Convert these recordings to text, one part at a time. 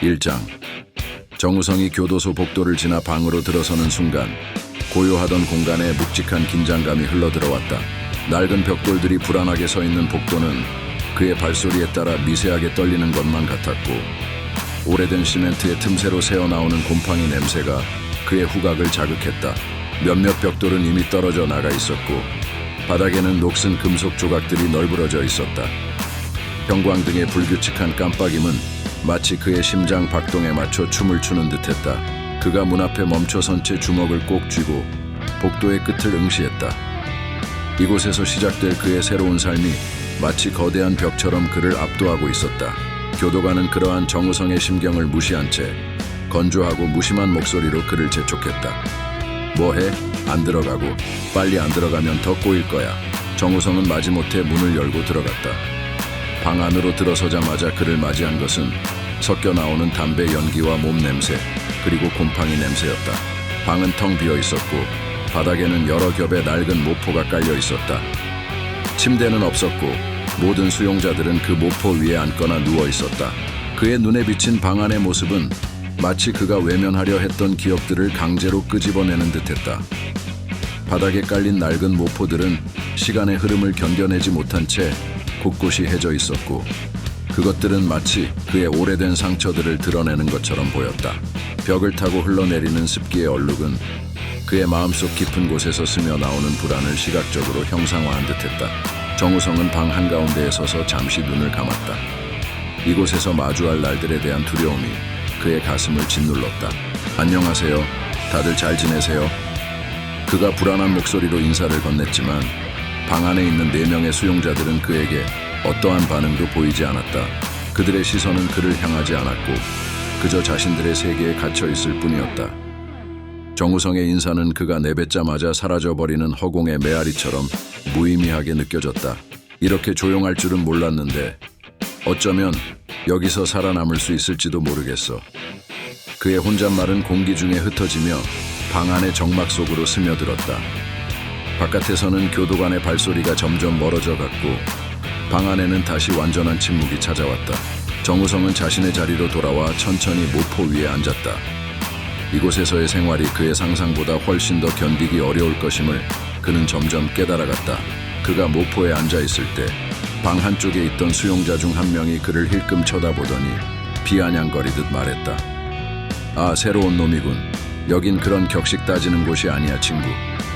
1장. 정우성이 교도소 복도를 지나 방으로 들어서는 순간 고요하던 공간에 묵직한 긴장감이 흘러들어왔다. 낡은 벽돌들이 불안하게 서 있는 복도는 그의 발소리에 따라 미세하게 떨리는 것만 같았고, 오래된 시멘트의 틈새로 새어나오는 곰팡이 냄새가 그의 후각을 자극했다. 몇몇 벽돌은 이미 떨어져 나가 있었고, 바닥에는 녹슨 금속 조각들이 널브러져 있었다. 형광등의 불규칙한 깜빡임은 마치 그의 심장 박동에 맞춰 춤을 추는 듯했다. 그가 문 앞에 멈춰선 채 주먹을 꼭 쥐고 복도의 끝을 응시했다. 이곳에서 시작될 그의 새로운 삶이 마치 거대한 벽처럼 그를 압도하고 있었다. 교도관은 그러한 정우성의 심경을 무시한 채 건조하고 무심한 목소리로 그를 재촉했다. 뭐해? 안 들어가고. 빨리 안 들어가면 더 꼬일 거야. 정우성은 마지못해 문을 열고 들어갔다. 방 안으로 들어서자마자 그를 맞이한 것은 섞여 나오는 담배 연기와 몸 냄새, 그리고 곰팡이 냄새였다. 방은 텅 비어 있었고 바닥에는 여러 겹의 낡은 모포가 깔려 있었다. 침대는 없었고 모든 수용자들은 그 모포 위에 앉거나 누워 있었다. 그의 눈에 비친 방 안의 모습은 마치 그가 외면하려 했던 기억들을 강제로 끄집어내는 듯했다. 바닥에 깔린 낡은 모포들은 시간의 흐름을 견뎌내지 못한 채 곳곳이 해져 있었고, 그것들은 마치 그의 오래된 상처들을 드러내는 것처럼 보였다. 벽을 타고 흘러내리는 습기의 얼룩은 그의 마음속 깊은 곳에서 스며 나오는 불안을 시각적으로 형상화한 듯했다. 정우성은 방 한가운데에 서서 잠시 눈을 감았다. 이곳에서 마주할 날들에 대한 두려움이 그의 가슴을 짓눌렀다. 안녕하세요. 다들 잘 지내세요? 그가 불안한 목소리로 인사를 건넸지만 방 안에 있는 4명의 수용자들은 그에게 어떠한 반응도 보이지 않았다. 그들의 시선은 그를 향하지 않았고 그저 자신들의 세계에 갇혀 있을 뿐이었다. 정우성의 인사는 그가 내뱉자마자 사라져버리는 허공의 메아리처럼 무의미하게 느껴졌다. 이렇게 조용할 줄은 몰랐는데 어쩌면 여기서 살아남을 수 있을지도 모르겠어. 그의 혼잣말은 공기 중에 흩어지며 방 안의 정막 속으로 스며들었다. 바깥에서는 교도관의 발소리가 점점 멀어져 갔고 방 안에는 다시 완전한 침묵이 찾아왔다. 정우성은 자신의 자리로 돌아와 천천히 모포 위에 앉았다. 이곳에서의 생활이 그의 상상보다 훨씬 더 견디기 어려울 것임을 그는 점점 깨달아갔다. 그가 모포에 앉아있을 때 방 한쪽에 있던 수용자 중 한 명이 그를 힐끔 쳐다보더니 비아냥거리듯 말했다. 아, 새로운 놈이군. 여긴 그런 격식 따지는 곳이 아니야, 친구.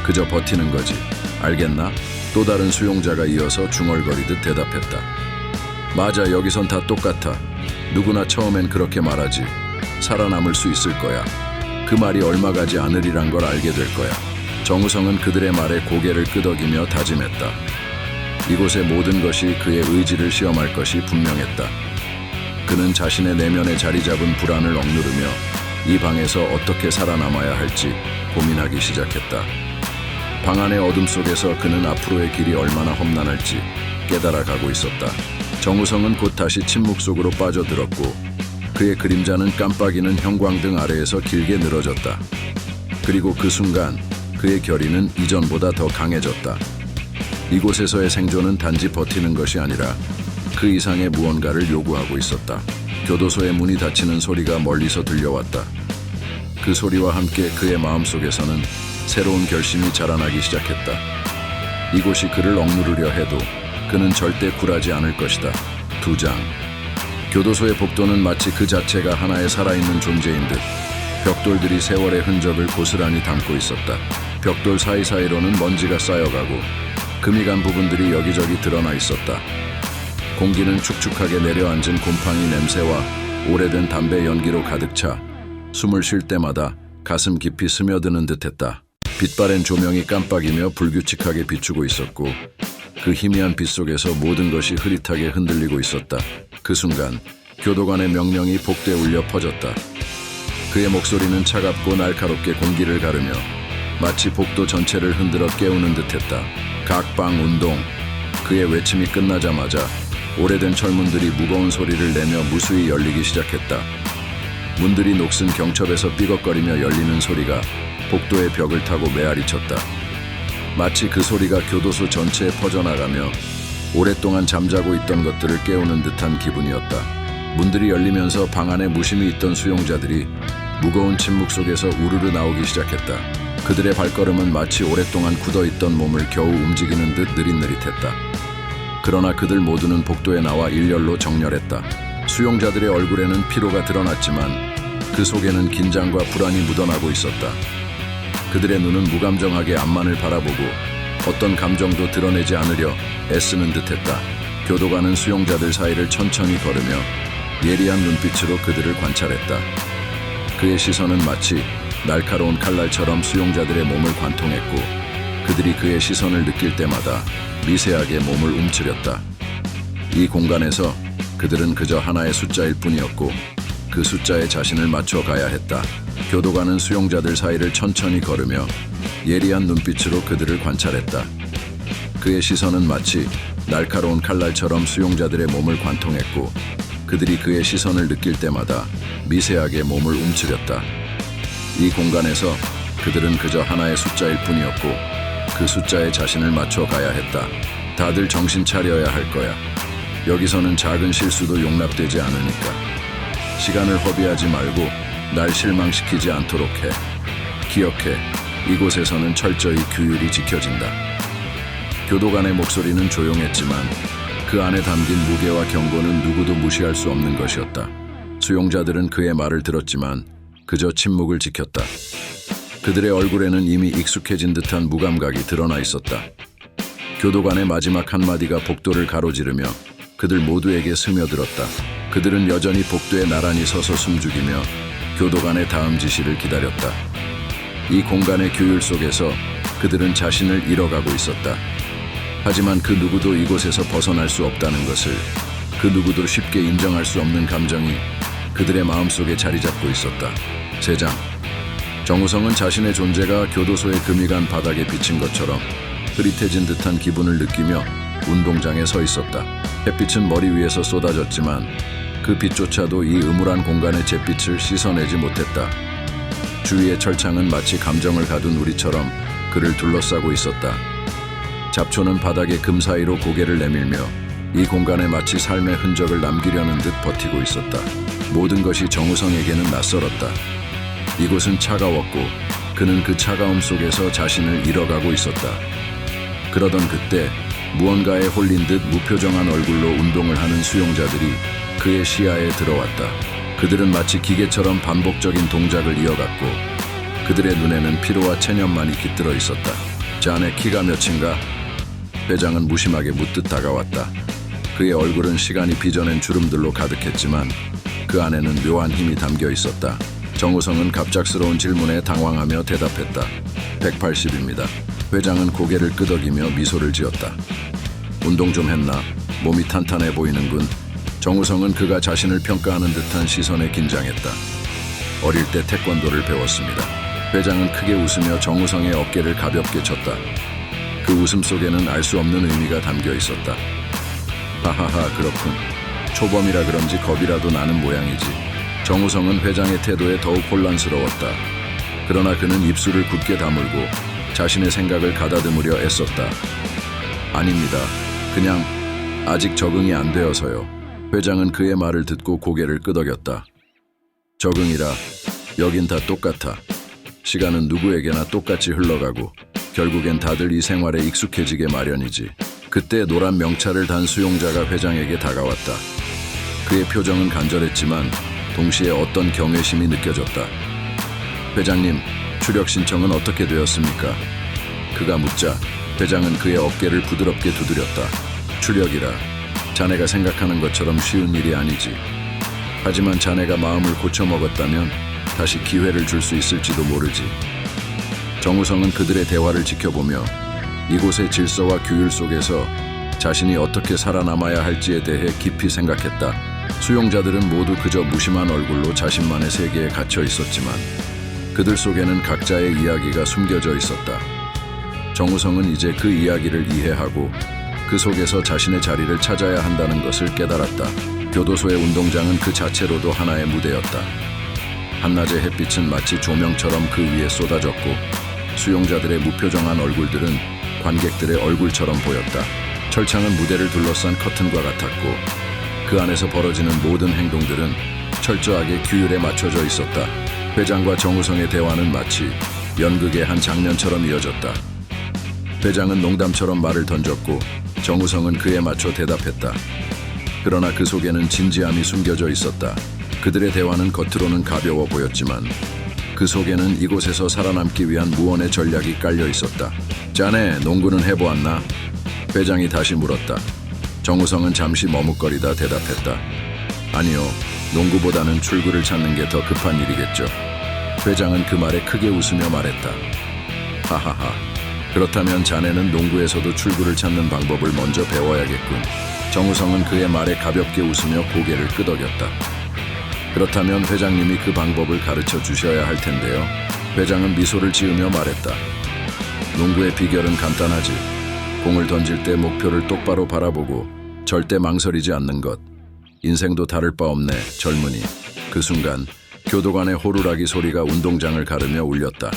그저 버티는 거지. 알겠나? 또 다른 수용자가 이어서 중얼거리듯 대답했다. 맞아, 여기선 다 똑같아. 누구나 처음엔 그렇게 말하지. 살아남을 수 있을 거야. 그 말이 얼마 가지 않으리란 걸 알게 될 거야. 정우성은 그들의 말에 고개를 끄덕이며 다짐했다. 이곳의 모든 것이 그의 의지를 시험할 것이 분명했다. 그는 자신의 내면에 자리 잡은 불안을 억누르며 이 방에서 어떻게 살아남아야 할지 고민하기 시작했다. 방 안의 어둠 속에서 그는 앞으로의 길이 얼마나 험난할지 깨달아가고 있었다. 정우성은 곧 다시 침묵 속으로 빠져들었고 그의 그림자는 깜빡이는 형광등 아래에서 길게 늘어졌다. 그리고 그 순간 그의 결의는 이전보다 더 강해졌다. 이곳에서의 생존은 단지 버티는 것이 아니라 그 이상의 무언가를 요구하고 있었다. 교도소의 문이 닫히는 소리가 멀리서 들려왔다. 그 소리와 함께 그의 마음속에서는 새로운 결심이 자라나기 시작했다. 이곳이 그를 억누르려 해도 그는 절대 굴하지 않을 것이다. 2장. 교도소의 복도는 마치 그 자체가 하나의 살아있는 존재인 듯 벽돌들이 세월의 흔적을 고스란히 담고 있었다. 벽돌 사이사이로는 먼지가 쌓여가고 금이 간 부분들이 여기저기 드러나 있었다. 공기는 축축하게 내려앉은 곰팡이 냄새와 오래된 담배 연기로 가득 차 숨을 쉴 때마다 가슴 깊이 스며드는 듯했다. 빛바랜 조명이 깜빡이며 불규칙하게 비추고 있었고 그 희미한 빛 속에서 모든 것이 흐릿하게 흔들리고 있었다. 그 순간 교도관의 명령이 복도에 울려 퍼졌다. 그의 목소리는 차갑고 날카롭게 공기를 가르며 마치 복도 전체를 흔들어 깨우는 듯했다. 각방 운동. 그의 외침이 끝나자마자 오래된 철문들이 무거운 소리를 내며 무수히 열리기 시작했다. 문들이 녹슨 경첩에서 삐걱거리며 열리는 소리가 복도의 벽을 타고 메아리쳤다. 마치 그 소리가 교도소 전체에 퍼져나가며 오랫동안 잠자고 있던 것들을 깨우는 듯한 기분이었다. 문들이 열리면서 방 안에 무심히 있던 수용자들이 무거운 침묵 속에서 우르르 나오기 시작했다. 그들의 발걸음은 마치 오랫동안 굳어있던 몸을 겨우 움직이는 듯 느릿느릿했다. 그러나 그들 모두는 복도에 나와 일렬로 정렬했다. 수용자들의 얼굴에는 피로가 드러났지만 그 속에는 긴장과 불안이 묻어나고 있었다. 그들의 눈은 무감정하게 앞만을 바라보고 어떤 감정도 드러내지 않으려 애쓰는 듯했다. 교도관은 수용자들 사이를 천천히 걸으며 예리한 눈빛으로 그들을 관찰했다. 그의 시선은 마치 날카로운 칼날처럼 수용자들의 몸을 관통했고 그들이 그의 시선을 느낄 때마다 미세하게 몸을 움츠렸다. 이 공간에서 그들은 그저 하나의 숫자일 뿐이었고 그 숫자에 자신을 맞춰 가야 했다. 교도관은 수용자들 사이를 천천히 걸으며 예리한 눈빛으로 그들을 관찰했다. 그의 시선은 마치 날카로운 칼날처럼 수용자들의 몸을 관통했고 그들이 그의 시선을 느낄 때마다 미세하게 몸을 움츠렸다. 이 공간에서 그들은 그저 하나의 숫자일 뿐이었고 그 숫자에 자신을 맞춰 가야 했다. 다들 정신 차려야 할 거야. 여기서는 작은 실수도 용납되지 않으니까. 시간을 허비하지 말고 날 실망시키지 않도록 해. 기억해, 이곳에서는 철저히 규율이 지켜진다. 교도관의 목소리는 조용했지만 그 안에 담긴 무게와 경고는 누구도 무시할 수 없는 것이었다. 수용자들은 그의 말을 들었지만 그저 침묵을 지켰다. 그들의 얼굴에는 이미 익숙해진 듯한 무감각이 드러나 있었다. 교도관의 마지막 한마디가 복도를 가로지르며 그들 모두에게 스며들었다. 그들은 여전히 복도에 나란히 서서 숨죽이며 교도관의 다음 지시를 기다렸다. 이 공간의 규율 속에서 그들은 자신을 잃어가고 있었다. 하지만 그 누구도 이곳에서 벗어날 수 없다는 것을, 그 누구도 쉽게 인정할 수 없는 감정이 그들의 마음속에 자리 잡고 있었다. 3장. 정우성은 자신의 존재가 교도소의 금이 간 바닥에 비친 것처럼 흐릿해진 듯한 기분을 느끼며 운동장에 서 있었다. 햇빛은 머리 위에서 쏟아졌지만 그 빛조차도 이 음울한 공간의 잿빛을 씻어내지 못했다. 주위의 철창은 마치 감정을 가둔 우리처럼 그를 둘러싸고 있었다. 잡초는 바닥의 금 사이로 고개를 내밀며 이 공간에 마치 삶의 흔적을 남기려는 듯 버티고 있었다. 모든 것이 정우성에게는 낯설었다. 이곳은 차가웠고 그는 그 차가움 속에서 자신을 잃어가고 있었다. 그러던 그때 무언가에 홀린 듯 무표정한 얼굴로 운동을 하는 수용자들이 그의 시야에 들어왔다. 그들은 마치 기계처럼 반복적인 동작을 이어갔고 그들의 눈에는 피로와 체념만이 깃들어 있었다. 자네 키가 몇인가? 회장은 무심하게 묻듯 다가왔다. 그의 얼굴은 시간이 빚어낸 주름들로 가득했지만 그 안에는 묘한 힘이 담겨 있었다. 정우성은 갑작스러운 질문에 당황하며 대답했다. 180입니다. 회장은 고개를 끄덕이며 미소를 지었다. 운동 좀 했나? 몸이 탄탄해 보이는군. 정우성은 그가 자신을 평가하는 듯한 시선에 긴장했다. 어릴 때 태권도를 배웠습니다. 회장은 크게 웃으며 정우성의 어깨를 가볍게 쳤다. 그 웃음 속에는 알 수 없는 의미가 담겨 있었다. 하하하, 그렇군. 초범이라 그런지 겁이라도 나는 모양이지. 정우성은 회장의 태도에 더욱 혼란스러웠다. 그러나 그는 입술을 굳게 다물고 자신의 생각을 가다듬으려 애썼다. 아닙니다. 그냥 아직 적응이 안 되어서요. 회장은 그의 말을 듣고 고개를 끄덕였다. 적응이라, 여긴 다 똑같아. 시간은 누구에게나 똑같이 흘러가고 결국엔 다들 이 생활에 익숙해지게 마련이지. 그때 노란 명찰을 단 수용자가 회장에게 다가왔다. 그의 표정은 간절했지만 동시에 어떤 경외심이 느껴졌다. 회장님, 추력 신청은 어떻게 되었습니까? 그가 묻자 회장은 그의 어깨를 부드럽게 두드렸다. 추력이라, 자네가 생각하는 것처럼 쉬운 일이 아니지. 하지만 자네가 마음을 고쳐먹었다면 다시 기회를 줄 수 있을지도 모르지. 정우성은 그들의 대화를 지켜보며 이곳의 질서와 규율 속에서 자신이 어떻게 살아남아야 할지에 대해 깊이 생각했다. 수용자들은 모두 그저 무심한 얼굴로 자신만의 세계에 갇혀 있었지만 그들 속에는 각자의 이야기가 숨겨져 있었다. 정우성은 이제 그 이야기를 이해하고 그 속에서 자신의 자리를 찾아야 한다는 것을 깨달았다. 교도소의 운동장은 그 자체로도 하나의 무대였다. 한낮의 햇빛은 마치 조명처럼 그 위에 쏟아졌고 수용자들의 무표정한 얼굴들은 관객들의 얼굴처럼 보였다. 철창은 무대를 둘러싼 커튼과 같았고 그 안에서 벌어지는 모든 행동들은 철저하게 규율에 맞춰져 있었다. 회장과 정우성의 대화는 마치 연극의 한 장면처럼 이어졌다. 회장은 농담처럼 말을 던졌고 정우성은 그에 맞춰 대답했다. 그러나 그 속에는 진지함이 숨겨져 있었다. 그들의 대화는 겉으로는 가벼워 보였지만 그 속에는 이곳에서 살아남기 위한 무언의 전략이 깔려 있었다. 자네 농구는 해보았나? 회장이 다시 물었다. 정우성은 잠시 머뭇거리다 대답했다. 아니요, 농구보다는 출구를 찾는 게 더 급한 일이겠죠. 회장은 그 말에 크게 웃으며 말했다. 하하하, 그렇다면 자네는 농구에서도 출구를 찾는 방법을 먼저 배워야겠군. 정우성은 그의 말에 가볍게 웃으며 고개를 끄덕였다. 그렇다면 회장님이 그 방법을 가르쳐 주셔야 할 텐데요. 회장은 미소를 지으며 말했다. 농구의 비결은 간단하지. 공을 던질 때 목표를 똑바로 바라보고 절대 망설이지 않는 것. 인생도 다를 바 없네, 젊은이. 그 순간 교도관의 호루라기 소리가 운동장을 가르며 울렸다.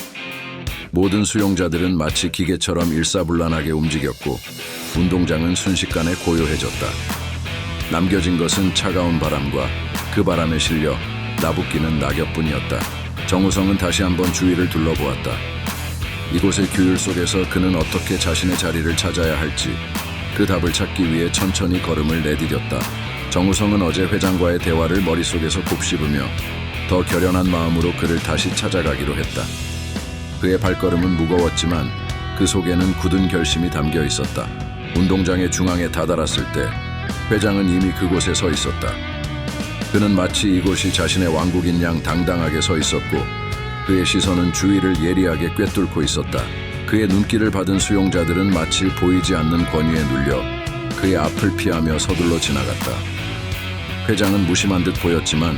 모든 수용자들은 마치 기계처럼 일사불란하게 움직였고 운동장은 순식간에 고요해졌다. 남겨진 것은 차가운 바람과 그 바람에 실려 나부끼는 낙엽뿐이었다. 정우성은 다시 한번 주위를 둘러보았다. 이곳의 규율 속에서 그는 어떻게 자신의 자리를 찾아야 할지 그 답을 찾기 위해 천천히 걸음을 내디뎠다. 정우성은 어제 회장과의 대화를 머릿속에서 곱씹으며 더 결연한 마음으로 그를 다시 찾아가기로 했다. 그의 발걸음은 무거웠지만 그 속에는 굳은 결심이 담겨 있었다. 운동장의 중앙에 다다랐을 때 회장은 이미 그곳에 서 있었다. 그는 마치 이곳이 자신의 왕국인 양 당당하게 서 있었고 그의 시선은 주위를 예리하게 꿰뚫고 있었다. 그의 눈길을 받은 수용자들은 마치 보이지 않는 권위에 눌려 그의 앞을 피하며 서둘러 지나갔다. 회장은 무심한 듯 보였지만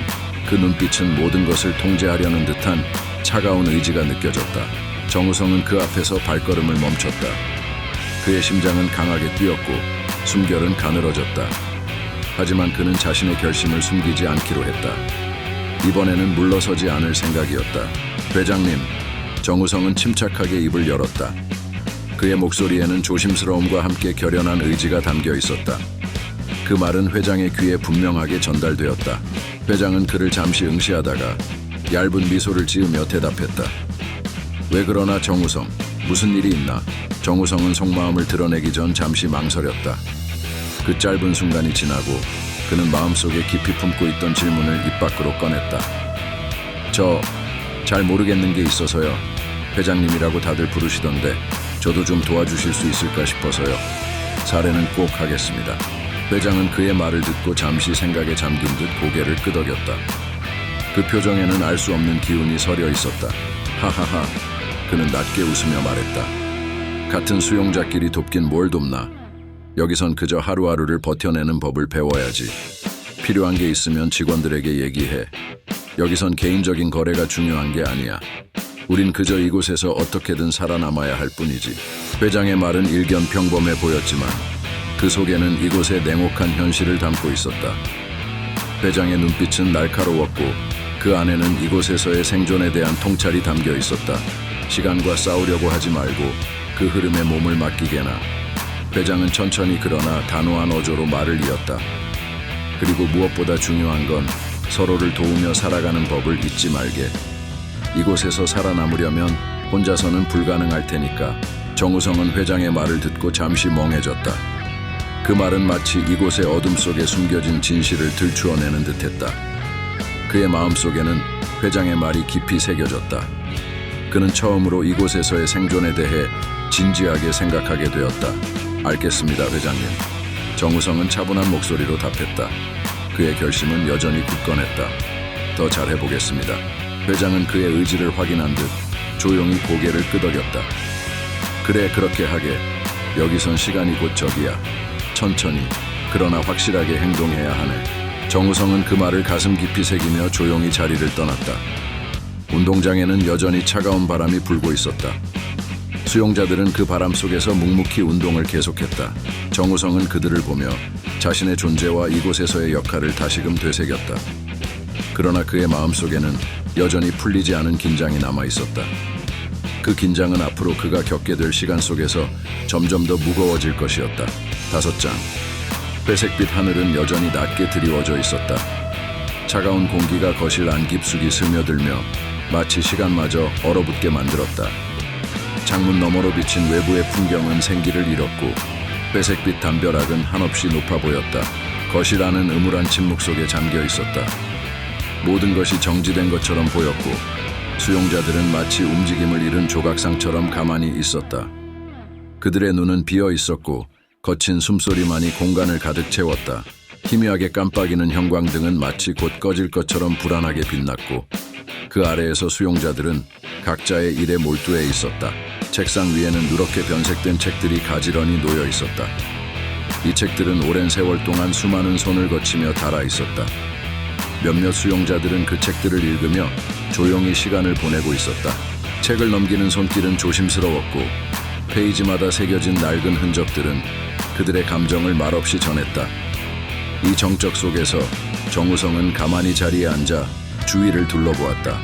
그 눈빛은 모든 것을 통제하려는 듯한 차가운 의지가 느껴졌다. 정우성은 그 앞에서 발걸음을 멈췄다. 그의 심장은 강하게 뛰었고 숨결은 가늘어졌다. 하지만 그는 자신의 결심을 숨기지 않기로 했다. 이번에는 물러서지 않을 생각이었다. 회장님, 정우성은 침착하게 입을 열었다. 그의 목소리에는 조심스러움과 함께 결연한 의지가 담겨 있었다. 그 말은 회장의 귀에 분명하게 전달되었다. 회장은 그를 잠시 응시하다가 얇은 미소를 지으며 대답했다. 왜 그러나 정우성, 무슨 일이 있나? 정우성은 속마음을 드러내기 전 잠시 망설였다. 그 짧은 순간이 지나고 그는 마음속에 깊이 품고 있던 질문을 입 밖으로 꺼냈다. 잘 모르겠는 게 있어서요. 회장님이라고 다들 부르시던데 저도 좀 도와주실 수 있을까 싶어서요. 사례는 꼭 하겠습니다. 회장은 그의 말을 듣고 잠시 생각에 잠긴 듯 고개를 끄덕였다. 그 표정에는 알 수 없는 기운이 서려 있었다. 하하하, 그는 낮게 웃으며 말했다. 같은 수용자끼리 돕긴 뭘 돕나. 여기선 그저 하루하루를 버텨내는 법을 배워야지. 필요한 게 있으면 직원들에게 얘기해. 여기선 개인적인 거래가 중요한 게 아니야. 우린 그저 이곳에서 어떻게든 살아남아야 할 뿐이지. 회장의 말은 일견 평범해 보였지만 그 속에는 이곳의 냉혹한 현실을 담고 있었다. 회장의 눈빛은 날카로웠고 그 안에는 이곳에서의 생존에 대한 통찰이 담겨 있었다. 시간과 싸우려고 하지 말고 그 흐름에 몸을 맡기게나. 회장은 천천히 그러나 단호한 어조로 말을 이었다. 그리고 무엇보다 중요한 건 서로를 도우며 살아가는 법을 잊지 말게. 이곳에서 살아남으려면 혼자서는 불가능할 테니까. 정우성은 회장의 말을 듣고 잠시 멍해졌다. 그 말은 마치 이곳의 어둠 속에 숨겨진 진실을 들추어내는 듯했다. 그의 마음속에는 회장의 말이 깊이 새겨졌다. 그는 처음으로 이곳에서의 생존에 대해 진지하게 생각하게 되었다. 알겠습니다, 회장님. 정우성은 차분한 목소리로 답했다. 그의 결심은 여전히 굳건했다. 더 잘해보겠습니다. 회장은 그의 의지를 확인한 듯 조용히 고개를 끄덕였다. 그래, 그렇게 하게. 여기선 시간이 곧 적이야. 천천히, 그러나 확실하게 행동해야 하네. 정우성은 그 말을 가슴 깊이 새기며 조용히 자리를 떠났다. 운동장에는 여전히 차가운 바람이 불고 있었다. 수용자들은 그 바람 속에서 묵묵히 운동을 계속했다. 정우성은 그들을 보며 자신의 존재와 이곳에서의 역할을 다시금 되새겼다. 그러나 그의 마음속에는 여전히 풀리지 않은 긴장이 남아 있었다. 그 긴장은 앞으로 그가 겪게 될 시간 속에서 점점 더 무거워질 것이었다. 5장. 회색빛 하늘은 여전히 낮게 드리워져 있었다. 차가운 공기가 거실 안 깊숙이 스며들며 마치 시간마저 얼어붙게 만들었다. 창문 너머로 비친 외부의 풍경은 생기를 잃었고 회색빛 담벼락은 한없이 높아 보였다. 거실 안은 음울한 침묵 속에 잠겨 있었다. 모든 것이 정지된 것처럼 보였고 수용자들은 마치 움직임을 잃은 조각상처럼 가만히 있었다. 그들의 눈은 비어 있었고 거친 숨소리만이 공간을 가득 채웠다. 희미하게 깜빡이는 형광등은 마치 곧 꺼질 것처럼 불안하게 빛났고 그 아래에서 수용자들은 각자의 일에 몰두해 있었다. 책상 위에는 누렇게 변색된 책들이 가지런히 놓여 있었다. 이 책들은 오랜 세월 동안 수많은 손을 거치며 닳아 있었다. 몇몇 수용자들은 그 책들을 읽으며 조용히 시간을 보내고 있었다. 책을 넘기는 손길은 조심스러웠고 페이지마다 새겨진 낡은 흔적들은 그들의 감정을 말없이 전했다. 이 정적 속에서 정우성은 가만히 자리에 앉아 주위를 둘러보았다.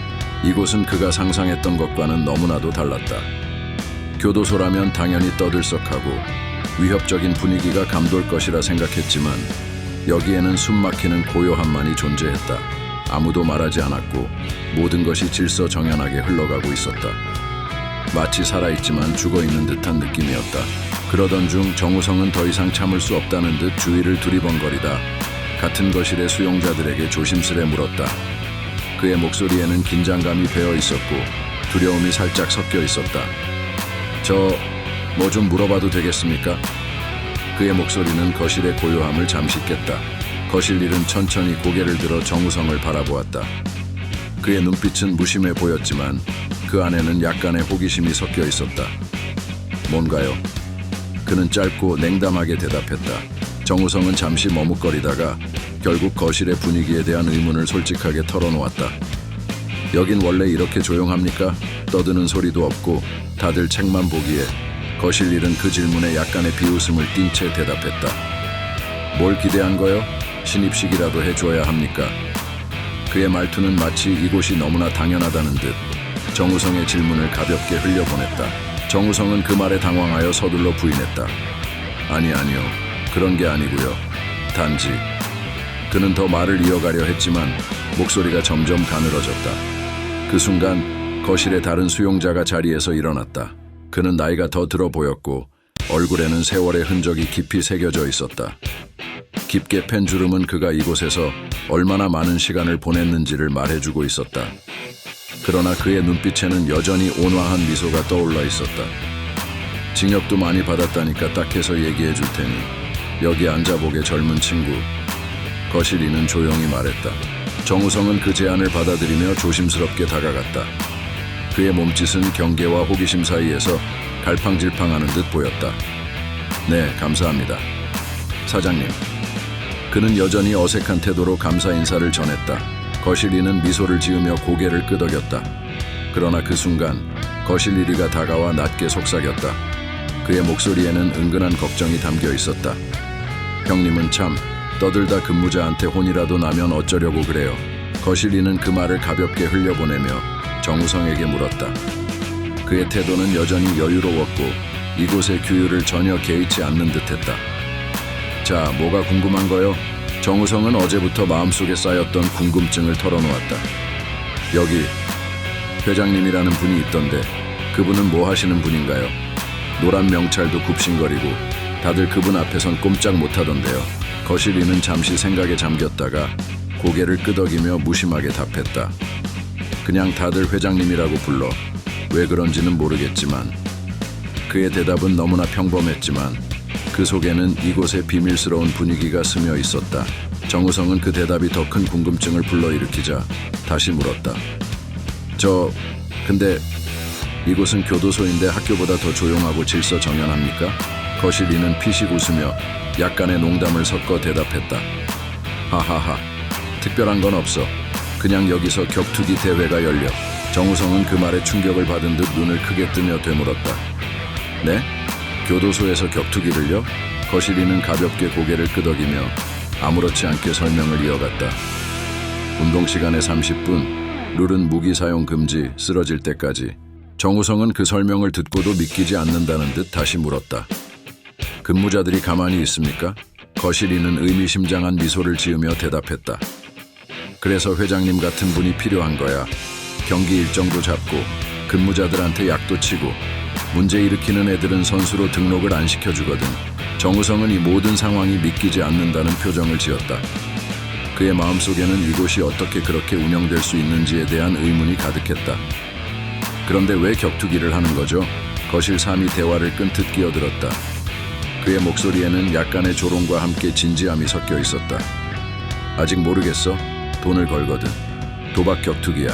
이곳은 그가 상상했던 것과는 너무나도 달랐다. 교도소라면 당연히 떠들썩하고 위협적인 분위기가 감돌 것이라 생각했지만 여기에는 숨막히는 고요함만이 존재했다. 아무도 말하지 않았고 모든 것이 질서정연하게 흘러가고 있었다. 마치 살아있지만 죽어있는 듯한 느낌이었다. 그러던 중 정우성은 더 이상 참을 수 없다는 듯 주위를 두리번거리다 같은 거실의 수용자들에게 조심스레 물었다. 그의 목소리에는 긴장감이 배어 있었고 두려움이 살짝 섞여 있었다. 저 뭐 좀 물어봐도 되겠습니까? 그의 목소리는 거실의 고요함을 잠시 깼다. 거실 일은 천천히 고개를 들어 정우성을 바라보았다. 그의 눈빛은 무심해 보였지만 그 안에는 약간의 호기심이 섞여 있었다. 뭔가요? 그는 짧고 냉담하게 대답했다. 정우성은 잠시 머뭇거리다가 결국 거실의 분위기에 대한 의문을 솔직하게 털어놓았다. 여긴 원래 이렇게 조용합니까? 떠드는 소리도 없고 다들 책만 보기에 거실 일은 그 질문에 약간의 비웃음을 띤 채 대답했다. 뭘 기대한 거요? 신입식이라도 해줘야 합니까? 그의 말투는 마치 이곳이 너무나 당연하다는 듯 정우성의 질문을 가볍게 흘려보냈다. 정우성은 그 말에 당황하여 서둘러 부인했다. 아니요. 그런 게 아니고요. 단지 그는 더 말을 이어가려 했지만 목소리가 점점 가늘어졌다. 그 순간 거실의 다른 수용자가 자리에서 일어났다. 그는 나이가 더 들어 보였고 얼굴에는 세월의 흔적이 깊이 새겨져 있었다. 깊게 팬 주름은 그가 이곳에서 얼마나 많은 시간을 보냈는지를 말해주고 있었다. 그러나 그의 눈빛에는 여전히 온화한 미소가 떠올라 있었다. 징역도 많이 받았다니까 딱해서 얘기해 줄 테니 여기 앉아보게 젊은 친구. 거실이는 조용히 말했다. 정우성은 그 제안을 받아들이며 조심스럽게 다가갔다. 그의 몸짓은 경계와 호기심 사이에서 갈팡질팡하는 듯 보였다. 네, 감사합니다. 사장님. 그는 여전히 어색한 태도로 감사 인사를 전했다. 거실이는 미소를 지으며 고개를 끄덕였다. 그러나 그 순간 거실이가 다가와 낮게 속삭였다. 그의 목소리에는 은근한 걱정이 담겨 있었다. 형님은 참 떠들다 근무자한테 혼이라도 나면 어쩌려고 그래요. 거실이는 그 말을 가볍게 흘려보내며 정우성에게 물었다. 그의 태도는 여전히 여유로웠고 이곳의 규율을 전혀 개의치 않는 듯했다. 자, 뭐가 궁금한 거요? 정우성은 어제부터 마음속에 쌓였던 궁금증을 털어놓았다. 여기 회장님이라는 분이 있던데 그분은 뭐 하시는 분인가요? 노란 명찰도 굽신거리고 다들 그분 앞에선 꼼짝 못하던데요. 거실이는 잠시 생각에 잠겼다가 고개를 끄덕이며 무심하게 답했다. 그냥 다들 회장님이라고 불러. 왜 그런지는 모르겠지만. 그의 대답은 너무나 평범했지만 그 속에는 이곳의 비밀스러운 분위기가 스며 있었다. 정우성은 그 대답이 더 큰 궁금증을 불러일으키자 다시 물었다. 근데 이곳은 교도소인데 학교보다 더 조용하고 질서정연합니까? 거실이는 피식 웃으며 약간의 농담을 섞어 대답했다. 하하하, 특별한 건 없어. 그냥 여기서 격투기 대회가 열려. 정우성은 그 말에 충격을 받은 듯 눈을 크게 뜨며 되물었다. 네? 교도소에서 격투기를요? 거실이는 가볍게 고개를 끄덕이며 아무렇지 않게 설명을 이어갔다. 운동 시간에 30분, 룰은 무기 사용 금지, 쓰러질 때까지. 정우성은 그 설명을 듣고도 믿기지 않는다는 듯 다시 물었다. 근무자들이 가만히 있습니까? 거실이는 의미심장한 미소를 지으며 대답했다. 그래서 회장님 같은 분이 필요한 거야. 경기 일정도 잡고 근무자들한테 약도 치고 문제 일으키는 애들은 선수로 등록을 안 시켜주거든. 정우성은 이 모든 상황이 믿기지 않는다는 표정을 지었다. 그의 마음속에는 이곳이 어떻게 그렇게 운영될 수 있는지에 대한 의문이 가득했다. 그런데 왜 격투기를 하는 거죠? 거실 3이 대화를 끊듯 끼어들었다. 그의 목소리에는 약간의 조롱과 함께 진지함이 섞여 있었다. 아직 모르겠어? 돈을 걸거든. 도박 격투기야.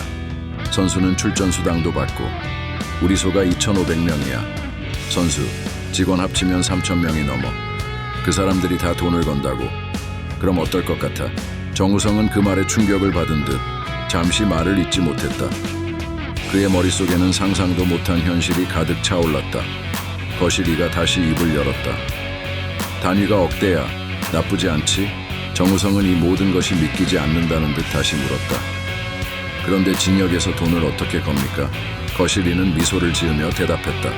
선수는 출전 수당도 받고 우리 소가 2,500명이야. 선수, 직원 합치면 3,000명이 넘어. 그 사람들이 다 돈을 건다고. 그럼 어떨 것 같아? 정우성은 그 말에 충격을 받은 듯 잠시 말을 잇지 못했다. 그의 머릿속에는 상상도 못한 현실이 가득 차올랐다. 거실이가 다시 입을 열었다. 단위가 억대야. 나쁘지 않지? 정우성은 이 모든 것이 믿기지 않는다는 듯 다시 물었다. 그런데 진역에서 돈을 어떻게 겁니까? 거실이는 미소를 지으며 대답했다.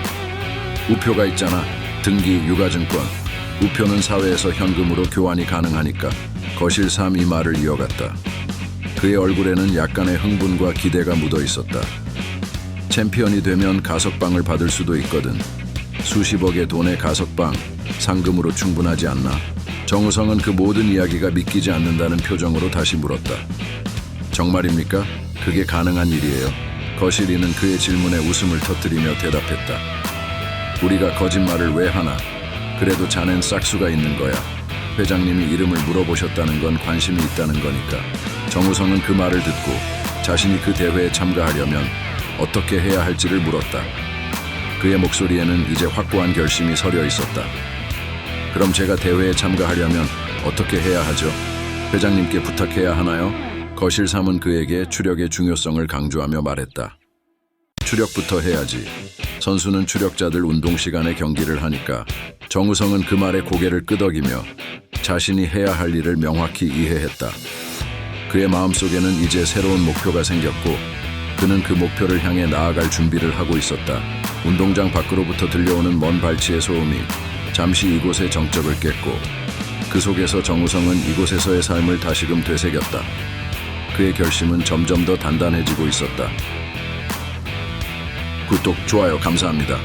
우표가 있잖아. 등기, 유가증권. 우표는 사회에서 현금으로 교환이 가능하니까. 거실 3 이 말을 이어갔다. 그의 얼굴에는 약간의 흥분과 기대가 묻어 있었다. 챔피언이 되면 가석방을 받을 수도 있거든. 수십억의 돈의 가석방, 상금으로 충분하지 않나? 정우성은 그 모든 이야기가 믿기지 않는다는 표정으로 다시 물었다. 정말입니까? 그게 가능한 일이에요. 거실이는 그의 질문에 웃음을 터뜨리며 대답했다. 우리가 거짓말을 왜 하나? 그래도 자넨 싹수가 있는 거야. 회장님이 이름을 물어보셨다는 건 관심이 있다는 거니까. 정우성은 그 말을 듣고 자신이 그 대회에 참가하려면 어떻게 해야 할지를 물었다. 그의 목소리에는 이제 확고한 결심이 서려 있었다. 그럼 제가 대회에 참가하려면 어떻게 해야 하죠? 회장님께 부탁해야 하나요? 거실 3은 그에게 추력의 중요성을 강조하며 말했다. 추력부터 해야지. 선수는 추력자들 운동 시간에 경기를 하니까. 정우성은 그 말에 고개를 끄덕이며 자신이 해야 할 일을 명확히 이해했다. 그의 마음속에는 이제 새로운 목표가 생겼고 그는 그 목표를 향해 나아갈 준비를 하고 있었다. 운동장 밖으로부터 들려오는 먼 발치의 소음이 잠시 이곳의 정적을 깼고 그 속에서 정우성은 이곳에서의 삶을 다시금 되새겼다. 그의 결심은 점점 더 단단해지고 있었다. 구독, 좋아요 감사합니다.